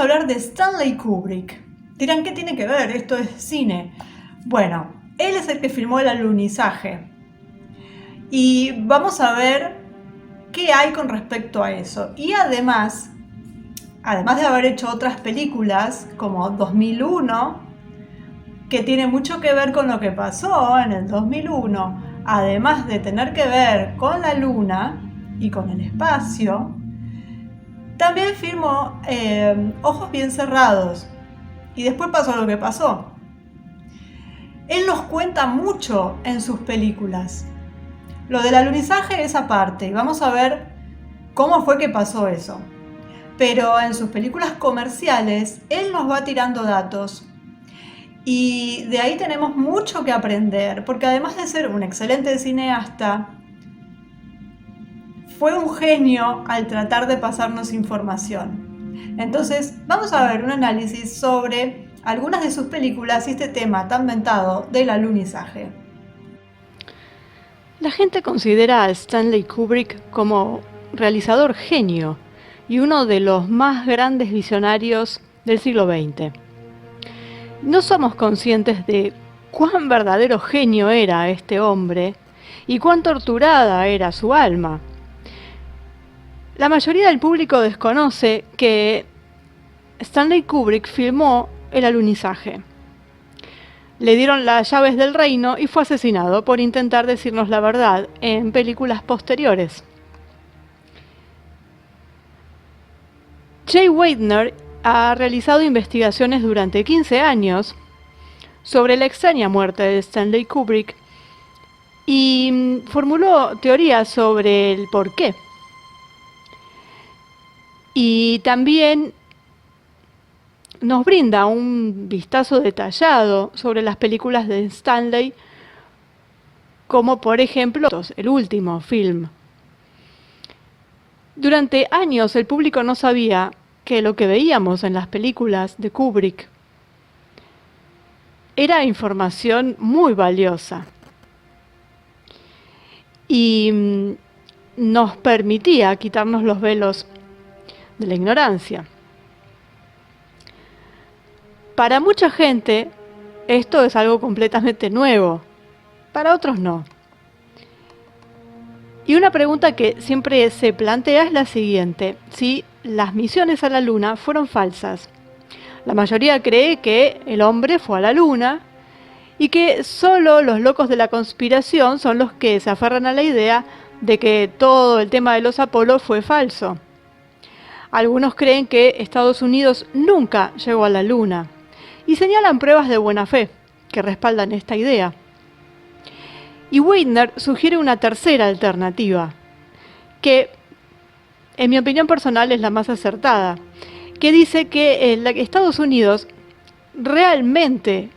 a hablar de Stanley Kubrick. Dirán, ¿qué tiene que ver? Esto es cine. Bueno, él es el que filmó el alunizaje. Y vamos a ver qué hay con respecto a eso. Y además de haber hecho otras películas como 2001, que tiene mucho que ver con lo que pasó en el 2001, además de tener que ver con la luna y con el espacio, también filmó Ojos bien cerrados. Y después pasó lo que pasó. Él nos cuenta mucho en sus películas. Lo del alunizaje es aparte, y vamos a ver cómo fue que pasó eso. Pero en sus películas comerciales, él nos va tirando datos. Y de ahí tenemos mucho que aprender, porque además de ser un excelente cineasta, fue un genio al tratar de pasarnos información. Entonces, vamos a ver un análisis sobre algunas de sus películas y este tema tan mentado del alunizaje. La gente considera a Stanley Kubrick como realizador genio y uno de los más grandes visionarios del siglo XX. No somos conscientes de cuán verdadero genio era este hombre y cuán torturada era su alma. La mayoría del público desconoce que Stanley Kubrick filmó el alunizaje. Le dieron las llaves del reino y fue asesinado por intentar decirnos la verdad en películas posteriores. Jay Weidner ha realizado investigaciones durante 15 años sobre la extraña muerte de Stanley Kubrick y formuló teorías sobre el porqué. Y también nos brinda un vistazo detallado sobre las películas de Stanley, como por ejemplo el último film. Durante años el público no sabía que lo que veíamos en las películas de Kubrick era información muy valiosa y nos permitía quitarnos los velos de la ignorancia. Para mucha gente esto es algo completamente nuevo, para otros no. Y una pregunta que siempre se plantea es la siguiente: si las misiones a la Luna fueron falsas. La mayoría cree que el hombre fue a la Luna y que solo los locos de la conspiración son los que se aferran a la idea de que todo el tema de los Apolo fue falso. Algunos creen que Estados Unidos nunca llegó a la Luna y señalan pruebas de buena fe que respaldan esta idea. Y Weidner sugiere una tercera alternativa, que en mi opinión personal es la más acertada, que dice que Estados Unidos realmente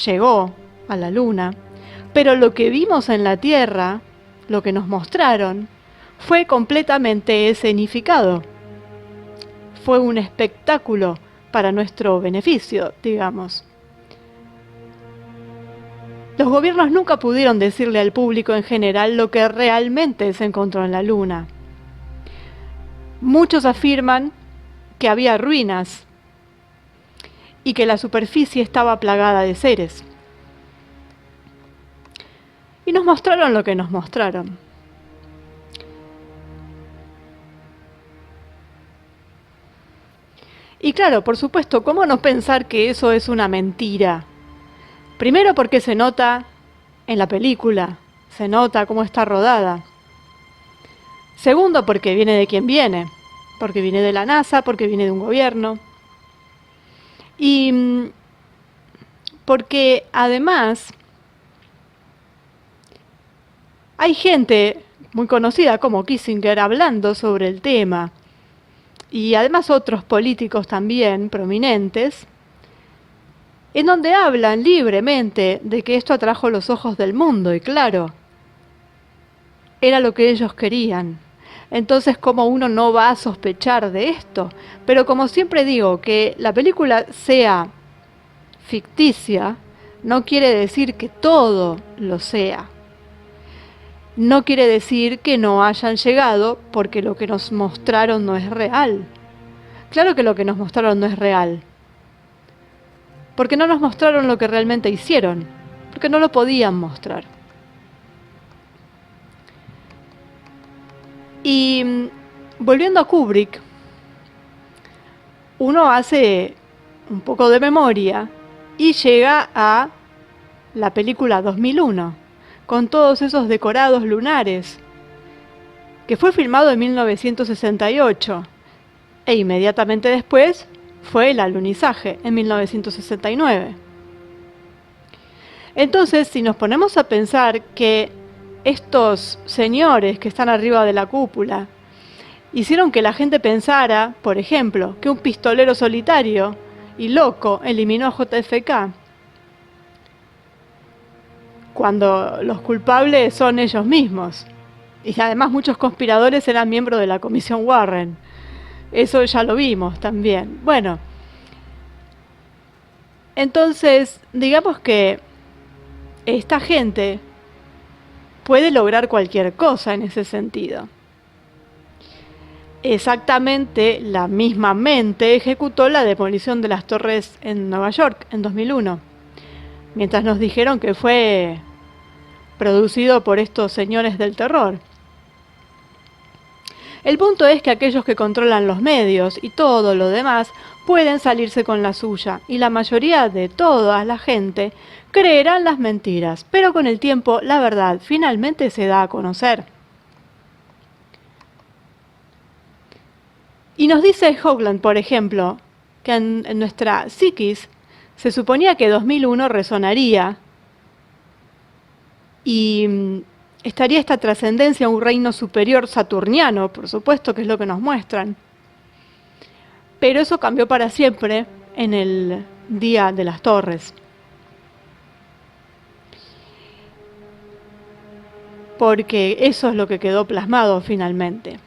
llegó a la Luna, pero lo que vimos en la Tierra, lo que nos mostraron, fue completamente escenificado. Fue un espectáculo para nuestro beneficio, digamos. Los gobiernos nunca pudieron decirle al público en general lo que realmente se encontró en la Luna. Muchos afirman que había ruinas y que la superficie estaba plagada de seres. Y nos mostraron lo que nos mostraron. Y claro, por supuesto, ¿cómo no pensar que eso es una mentira? Primero porque se nota en la película, se nota cómo está rodada. Segundo porque viene de quien viene, porque viene de la NASA, porque viene de un gobierno. Y porque además hay gente muy conocida como Kissinger hablando sobre el tema, y además otros políticos también prominentes, en donde hablan libremente de que esto atrajo los ojos del mundo, y claro, era lo que ellos querían. Entonces, ¿cómo uno no va a sospechar de esto? Pero como siempre digo, que la película sea ficticia no quiere decir que todo lo sea. No quiere decir que no hayan llegado porque lo que nos mostraron no es real. Claro que lo que nos mostraron no es real, porque no nos mostraron lo que realmente hicieron, porque no lo podían mostrar. Y volviendo a Kubrick, uno hace un poco de memoria y llega a la película 2001, con todos esos decorados lunares, que fue filmado en 1968, e inmediatamente después fue el alunizaje, en 1969. Entonces, si nos ponemos a pensar que estos señores que están arriba de la cúpula hicieron que la gente pensara, por ejemplo, que un pistolero solitario y loco eliminó a JFK, cuando los culpables son ellos mismos. Y además muchos conspiradores eran miembros de la Comisión Warren. Eso ya lo vimos también. Bueno, entonces, digamos que esta gente puede lograr cualquier cosa en ese sentido. Exactamente la misma mente ejecutó la demolición de las torres en Nueva York en 2001, mientras nos dijeron que fue producido por estos señores del terror. El punto es que aquellos que controlan los medios y todo lo demás pueden salirse con la suya, y la mayoría de toda la gente creerán las mentiras, pero con el tiempo la verdad finalmente se da a conocer. Y nos dice Hoagland, por ejemplo, que en nuestra psiquis se suponía que 2001 resonaría y estaría esta trascendencia a un reino superior saturniano, por supuesto, que es lo que nos muestran. Pero eso cambió para siempre en el día de las torres. Porque eso es lo que quedó plasmado finalmente.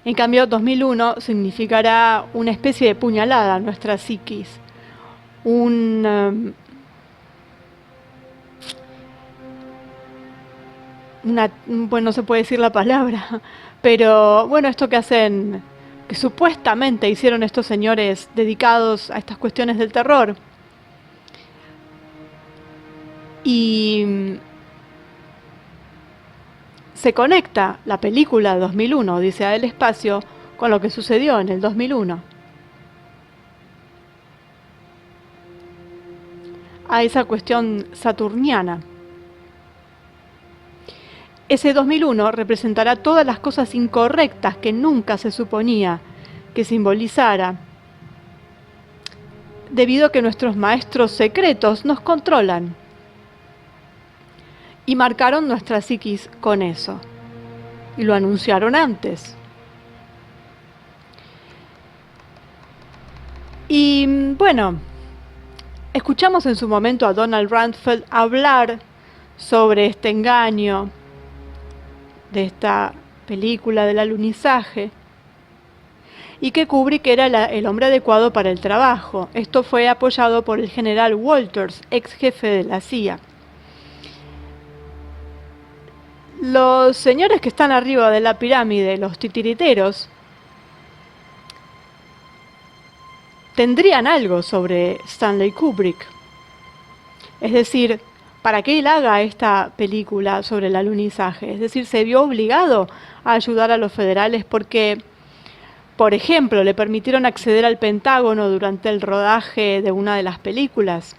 En cambio, 2001 significará una especie de puñalada a nuestra psiquis. Bueno, no se puede decir la palabra, pero bueno, esto que hacen, que supuestamente hicieron estos señores dedicados a estas cuestiones del terror. Y se conecta la película 2001, Odisea del Espacio, con lo que sucedió en el 2001. A esa cuestión saturniana. Ese 2001 representará todas las cosas incorrectas que nunca se suponía que simbolizara, debido a que nuestros maestros secretos nos controlan. Y marcaron nuestra psiquis con eso. Y lo anunciaron antes. Y bueno, escuchamos en su momento a Donald Rumsfeld hablar sobre este engaño de esta película del alunizaje y que Kubrick era el hombre adecuado para el trabajo. Esto fue apoyado por el general Walters, ex jefe de la CIA. Los señores que están arriba de la pirámide, los titiriteros, tendrían algo sobre Stanley Kubrick. Es decir, para que él haga esta película sobre el alunizaje. Es decir, se vio obligado a ayudar a los federales porque, por ejemplo, le permitieron acceder al Pentágono durante el rodaje de una de las películas,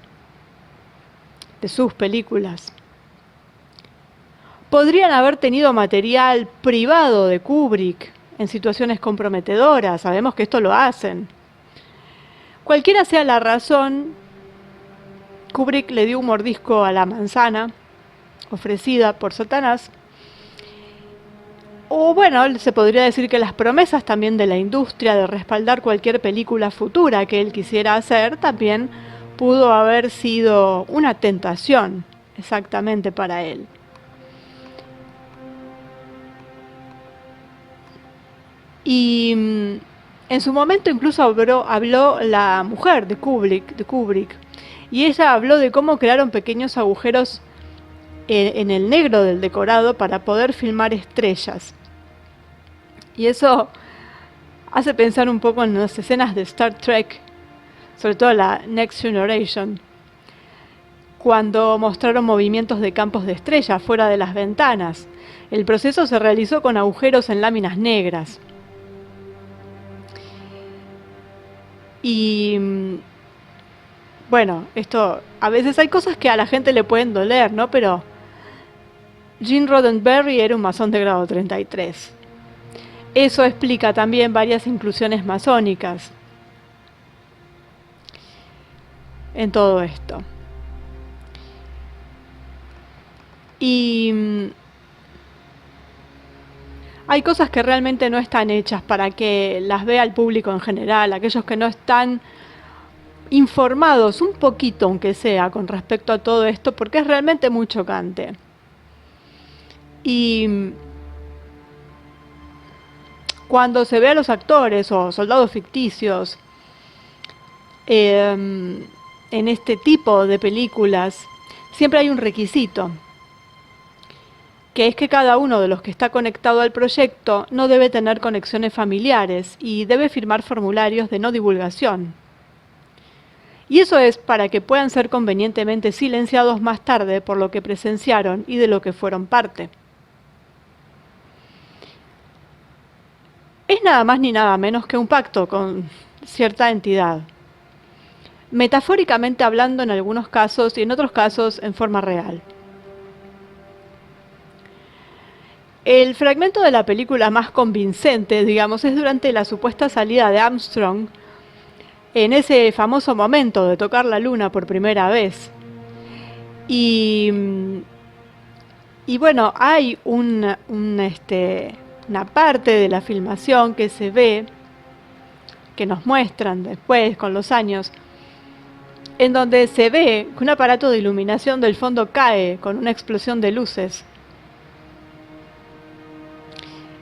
de sus películas. Podrían haber tenido material privado de Kubrick en situaciones comprometedoras. Sabemos que esto lo hacen. Cualquiera sea la razón, Kubrick le dio un mordisco a la manzana ofrecida por Satanás. O bueno, se podría decir que las promesas también de la industria de respaldar cualquier película futura que él quisiera hacer también pudo haber sido una tentación exactamente para él. Y en su momento incluso habló la mujer de Kubrick, y ella habló de cómo crearon pequeños agujeros en el negro del decorado para poder filmar estrellas. Y eso hace pensar un poco en las escenas de Star Trek, sobre todo la Next Generation, cuando mostraron movimientos de campos de estrellas fuera de las ventanas. El proceso se realizó con agujeros en láminas negras. Y bueno, esto a veces hay cosas que a la gente le pueden doler, ¿no? Pero Gene Roddenberry era un masón de grado 33. Eso explica también varias inclusiones masónicas en todo esto. Y hay cosas que realmente no están hechas para que las vea el público en general, aquellos que no están informados un poquito, aunque sea, con respecto a todo esto, porque es realmente muy chocante. Y cuando se ve a los actores o soldados ficticios en este tipo de películas, siempre hay un requisito, que es que cada uno de los que está conectado al proyecto no debe tener conexiones familiares y debe firmar formularios de no divulgación. Y eso es para que puedan ser convenientemente silenciados más tarde por lo que presenciaron y de lo que fueron parte. Es nada más ni nada menos que un pacto con cierta entidad, metafóricamente hablando en algunos casos y en otros casos en forma real. El fragmento de la película más convincente, digamos, es durante la supuesta salida de Armstrong, en ese famoso momento de tocar la luna por primera vez. Y bueno, hay una parte de la filmación que se ve, que nos muestran después con los años, en donde se ve que un aparato de iluminación del fondo cae con una explosión de luces.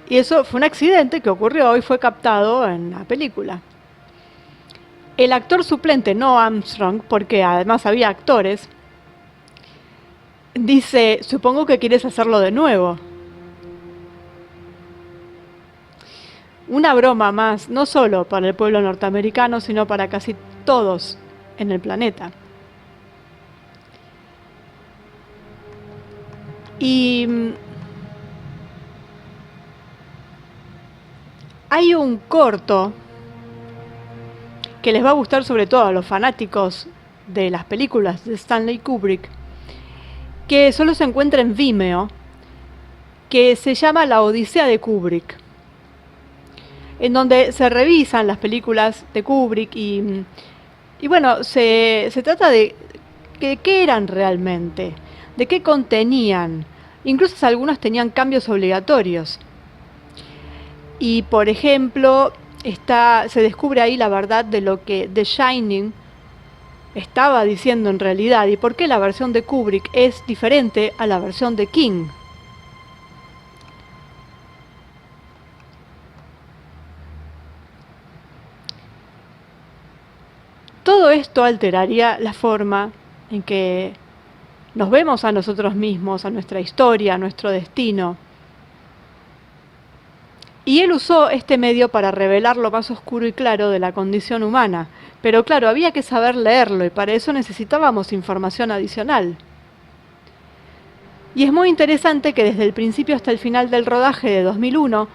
Y eso fue un accidente que ocurrió y fue captado en la película. El actor suplente, no Armstrong, porque además había actores, dice: supongo que quieres hacerlo de nuevo. Una broma más, no solo para el pueblo norteamericano, sino para casi todos en el planeta. Y hay un corto que les va a gustar sobre todo a los fanáticos de las películas de Stanley Kubrick, que solo se encuentra en Vimeo, que se llama La Odisea de Kubrick, en donde se revisan las películas de Kubrick y bueno, se trata de qué eran realmente, de qué contenían. Incluso algunos tenían cambios obligatorios. Y por ejemplo, se descubre ahí la verdad de lo que The Shining estaba diciendo en realidad y por qué la versión de Kubrick es diferente a la versión de King. Todo esto alteraría la forma en que nos vemos a nosotros mismos, a nuestra historia, a nuestro destino. Y él usó este medio para revelar lo más oscuro y claro de la condición humana. Pero claro, había que saber leerlo y para eso necesitábamos información adicional. Y es muy interesante que desde el principio hasta el final del rodaje de 2001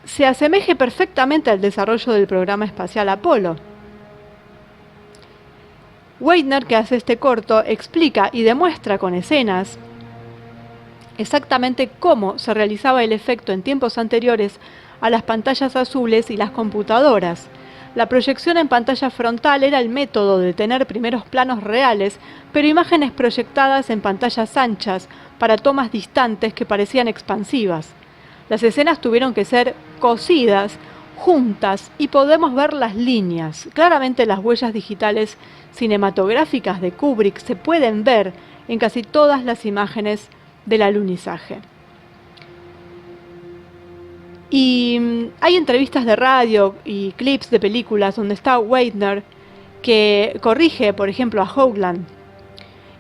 se asemeje perfectamente al desarrollo del programa espacial Apolo. Weidner, que hace este corto, explica y demuestra con escenas exactamente cómo se realizaba el efecto en tiempos anteriores a las pantallas azules y las computadoras. La proyección en pantalla frontal era el método de tener primeros planos reales, pero imágenes proyectadas en pantallas anchas para tomas distantes que parecían expansivas. Las escenas tuvieron que ser cosidas, juntas, y podemos ver las líneas. Claramente las huellas digitales cinematográficas de Kubrick se pueden ver en casi todas las imágenes del alunizaje. Y hay entrevistas de radio y clips de películas donde está Weidner, que corrige, por ejemplo, a Hoagland,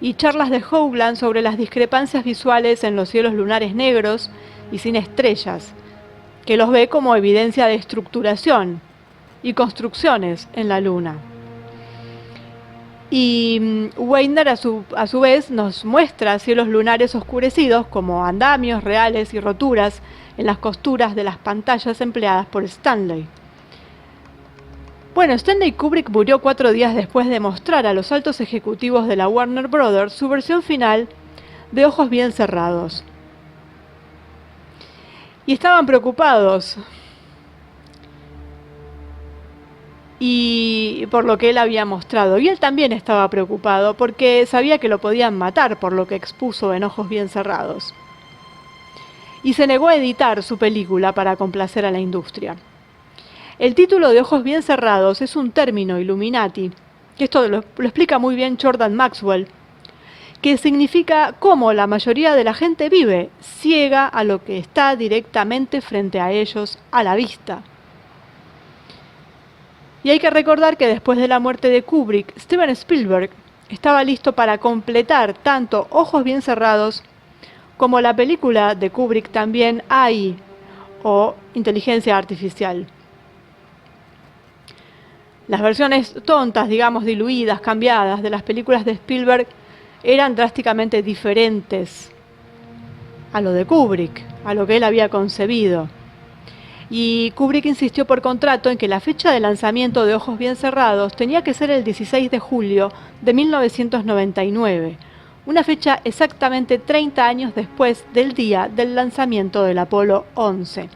y charlas de Hoagland sobre las discrepancias visuales en los cielos lunares negros y sin estrellas. que los ve como evidencia de estructuración y construcciones en la Luna. Y Wegener a su vez nos muestra cielos lunares oscurecidos como andamios reales y roturas en las costuras de las pantallas empleadas por Stanley. Bueno, Stanley Kubrick murió 4 días después de mostrar a los altos ejecutivos de la Warner Brothers su versión final de Ojos bien cerrados. Y estaban preocupados y por lo que él había mostrado. Y él también estaba preocupado porque sabía que lo podían matar por lo que expuso en Ojos bien cerrados. Y se negó a editar su película para complacer a la industria. El título de Ojos bien cerrados es un término Illuminati, que esto lo explica muy bien Jordan Maxwell, que significa cómo la mayoría de la gente vive ciega a lo que está directamente frente a ellos a la vista. Y hay que recordar que después de la muerte de Kubrick, Steven Spielberg estaba listo para completar tanto Ojos bien cerrados como la película de Kubrick también AI, o Inteligencia Artificial. Las versiones tontas, digamos, diluidas, cambiadas de las películas de Spielberg eran drásticamente diferentes a lo de Kubrick, a lo que él había concebido. Y Kubrick insistió por contrato en que la fecha de lanzamiento de Ojos bien cerrados tenía que ser el 16 de julio de 1999, una fecha exactamente 30 años después del día del lanzamiento del Apolo 11.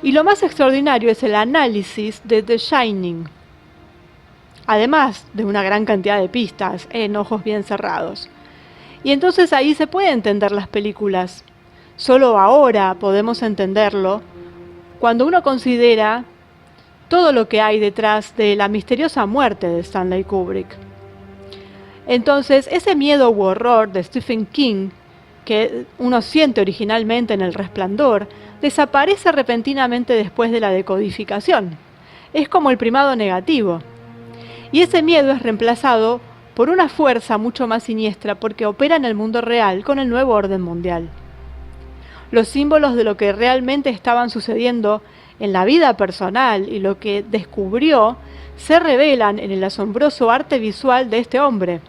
Y lo más extraordinario es el análisis de The Shining, además de una gran cantidad de pistas en Ojos bien cerrados. Y entonces ahí se puede entender las películas. Solo ahora podemos entenderlo cuando uno considera todo lo que hay detrás de la misteriosa muerte de Stanley Kubrick. Entonces, ese miedo u horror de Stephen King que uno siente originalmente en El Resplandor desaparece repentinamente después de la decodificación. Es como el primado negativo. Y ese miedo es reemplazado por una fuerza mucho más siniestra porque opera en el mundo real con el nuevo orden mundial. Los símbolos de lo que realmente estaban sucediendo en la vida personal y lo que descubrió se revelan en el asombroso arte visual de este hombre.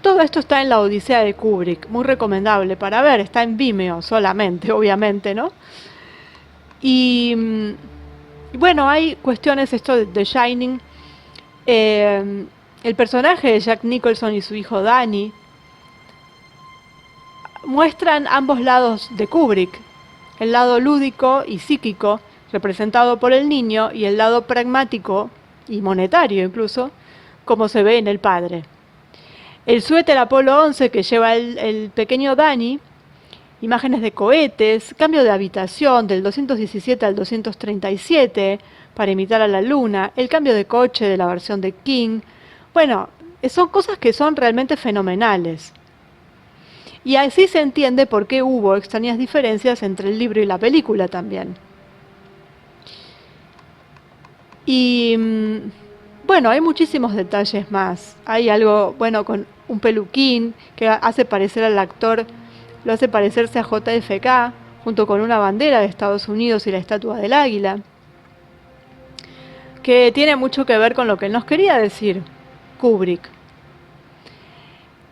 Todo esto está en La Odisea de Kubrick, muy recomendable para ver, está en Vimeo solamente, obviamente, ¿no? Y bueno, hay cuestiones, esto de The Shining, el personaje de Jack Nicholson y su hijo Danny muestran ambos lados de Kubrick, el lado lúdico y psíquico, representado por el niño, y el lado pragmático y monetario incluso, como se ve en el padre. El suéter Apolo 11 que lleva el pequeño Danny, imágenes de cohetes, cambio de habitación del 217 al 237 para imitar a la luna, el cambio de coche de la versión de King. Bueno, son cosas que son realmente fenomenales. Y así se entiende por qué hubo extrañas diferencias entre el libro y la película también. Y bueno, hay muchísimos detalles más. Hay algo, bueno, con un peluquín que hace parecer al actor, lo hace parecerse a JFK, junto con una bandera de Estados Unidos y la estatua del águila, que tiene mucho que ver con lo que nos quería decir Kubrick.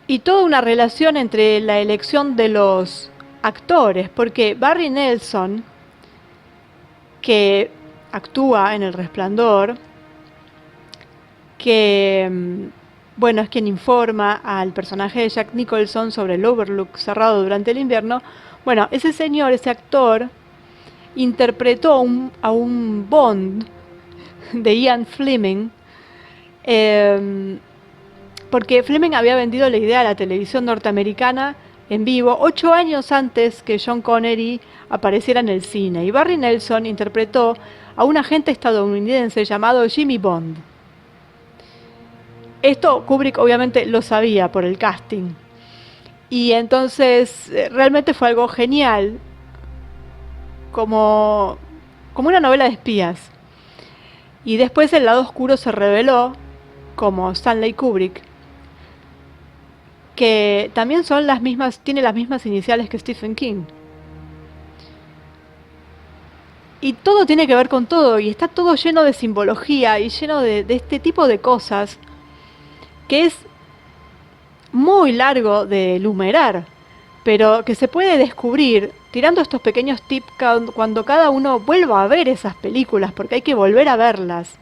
Y toda una relación entre la elección de los actores, porque Barry Nelson, que actúa en El Resplandor, que bueno, es quien informa al personaje de Jack Nicholson sobre el Overlook cerrado durante el invierno. Bueno, ese señor, ese actor, interpretó a un Bond de Ian Fleming, porque Fleming había vendido la idea a la televisión norteamericana en vivo 8 años antes que John Connery apareciera en el cine. Y Barry Nelson interpretó a un agente estadounidense llamado Jimmy Bond. Esto Kubrick obviamente lo sabía por el casting. Y entonces realmente fue algo genial, como una novela de espías. Y después el lado oscuro se reveló como Stanley Kubrick, que también son las mismas, tiene las mismas iniciales que Stephen King. Y todo tiene que ver con todo, y está todo lleno de simbología y lleno de este tipo de cosas que es muy largo de enumerar, pero que se puede descubrir tirando estos pequeños tips cuando cada uno vuelva a ver esas películas, porque hay que volver a verlas.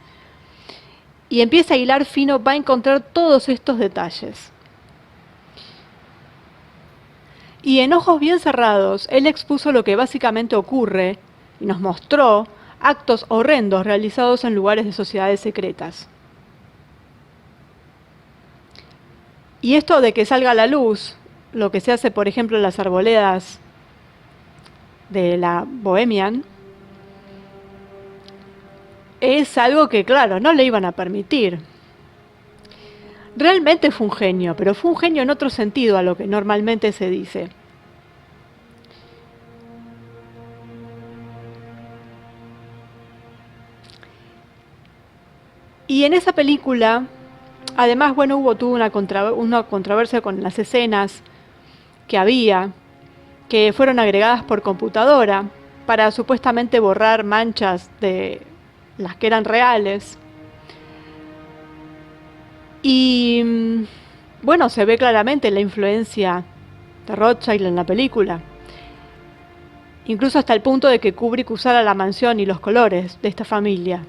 Y empieza a hilar fino, va a encontrar todos estos detalles. Y en Ojos bien cerrados, él expuso lo que básicamente ocurre y nos mostró actos horrendos realizados en lugares de sociedades secretas. Y esto de que salga a la luz, lo que se hace por ejemplo en las arboledas de la Bohemian, es algo que claro, no le iban a permitir. Realmente fue un genio, pero fue un genio en otro sentido a lo que normalmente se dice. Y en esa película, además, bueno, tuvo una controversia con las escenas que había, que fueron agregadas por computadora para supuestamente borrar manchas de las que eran reales. Y bueno, se ve claramente la influencia de Rothschild en la película. Incluso hasta el punto de que Kubrick usara la mansión y los colores de esta familia.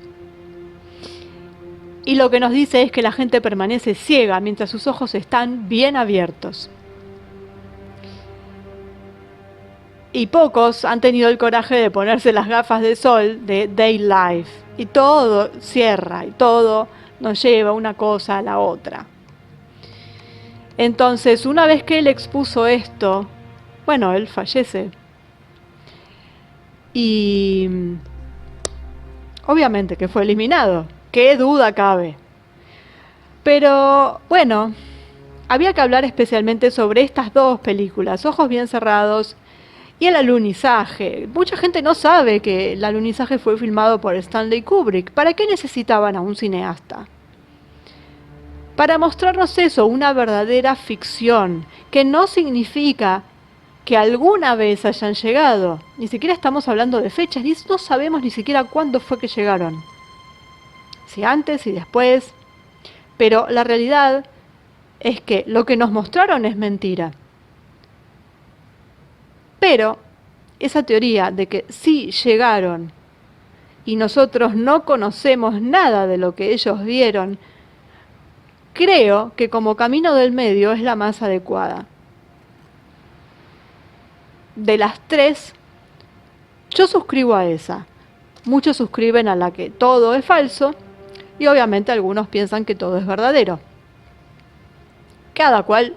Y lo que nos dice es que la gente permanece ciega mientras sus ojos están bien abiertos. Y pocos han tenido el coraje de ponerse las gafas de sol de Day Life. Y todo cierra, y todo nos lleva una cosa a la otra. Entonces, una vez que él expuso esto, bueno, él fallece. Y obviamente que fue eliminado. ¿Qué duda cabe? Pero bueno, había que hablar especialmente sobre estas dos películas, Ojos bien cerrados y El alunizaje. Mucha gente no sabe que El alunizaje fue filmado por Stanley Kubrick. ¿Para qué necesitaban a un cineasta? Para mostrarnos eso, una verdadera ficción, que no significa que alguna vez hayan llegado. Ni siquiera estamos hablando de fechas, no sabemos ni siquiera cuándo fue que llegaron. Si antes y después. Pero la realidad es que lo que nos mostraron es mentira. Pero esa teoría de que sí llegaron y nosotros no conocemos nada de lo que ellos vieron, creo que como camino del medio es la más adecuada. De las tres, yo suscribo a esa. Muchos suscriben a la que todo es falso y obviamente algunos piensan que todo es verdadero. Cada cual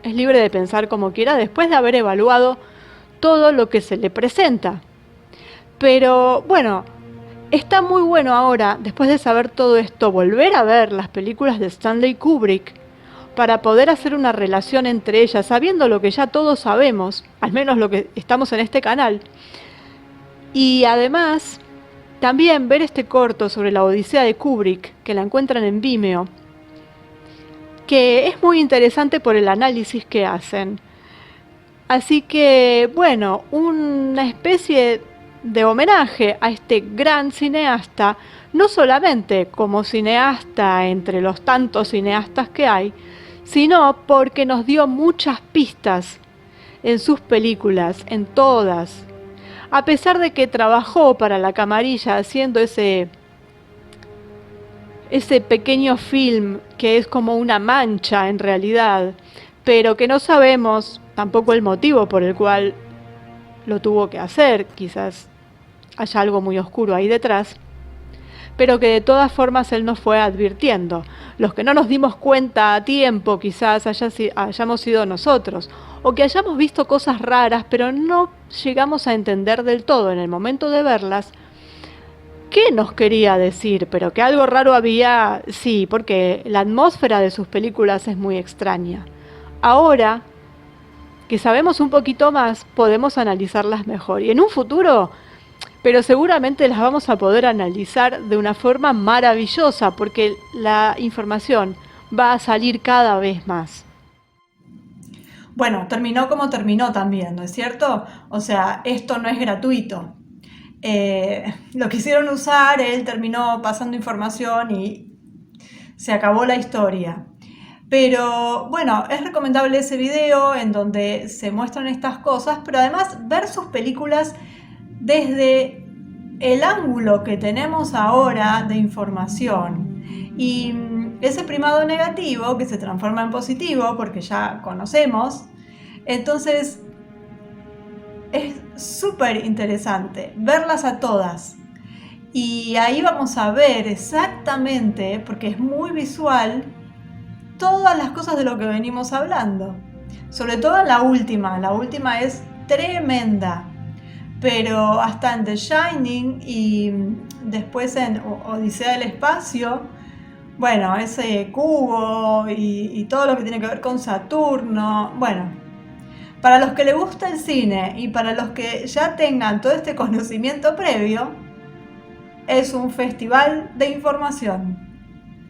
es libre de pensar como quiera después de haber evaluado todo lo que se le presenta. Pero bueno, está muy bueno ahora, después de saber todo esto, volver a ver las películas de Stanley Kubrick para poder hacer una relación entre ellas, sabiendo lo que ya todos sabemos, al menos lo que estamos en este canal. Y además, también ver este corto sobre la Odisea de Kubrick, que la encuentran en Vimeo, que es muy interesante por el análisis que hacen. Así que, bueno, una especie de homenaje a este gran cineasta, no solamente como cineasta entre los tantos cineastas que hay, sino porque nos dio muchas pistas en sus películas, en todas. A pesar de que trabajó para la camarilla haciendo ese pequeño film que es como una mancha en realidad, pero que no sabemos tampoco el motivo por el cual lo tuvo que hacer, quizás haya algo muy oscuro ahí detrás, pero que de todas formas él nos fue advirtiendo. Los que no nos dimos cuenta a tiempo quizás hayamos sido nosotros, o que hayamos visto cosas raras, pero no llegamos a entender del todo en el momento de verlas qué nos quería decir, pero que algo raro había, sí, porque la atmósfera de sus películas es muy extraña. Ahora que sabemos un poquito más, podemos analizarlas mejor. Y en un futuro, pero seguramente las vamos a poder analizar de una forma maravillosa, porque la información va a salir cada vez más. bueno, terminó como terminó también, ¿no es cierto? O sea, esto no es gratuito. Lo quisieron usar, él terminó pasando información y se acabó la historia. Pero bueno, es recomendable ese video en donde se muestran estas cosas, pero además ver sus películas desde el ángulo que tenemos ahora de información. Y ese primado negativo que se transforma en positivo, porque ya conocemos, entonces es súper interesante verlas a todas. Y ahí vamos a ver exactamente, porque es muy visual, todas las cosas de lo que venimos hablando. Sobre todo en la última es tremenda. Pero hasta en The Shining y después en Odisea del Espacio, bueno, ese cubo y todo lo que tiene que ver con Saturno, bueno, para los que les gusta el cine y para los que ya tengan todo este conocimiento previo, es un festival de información.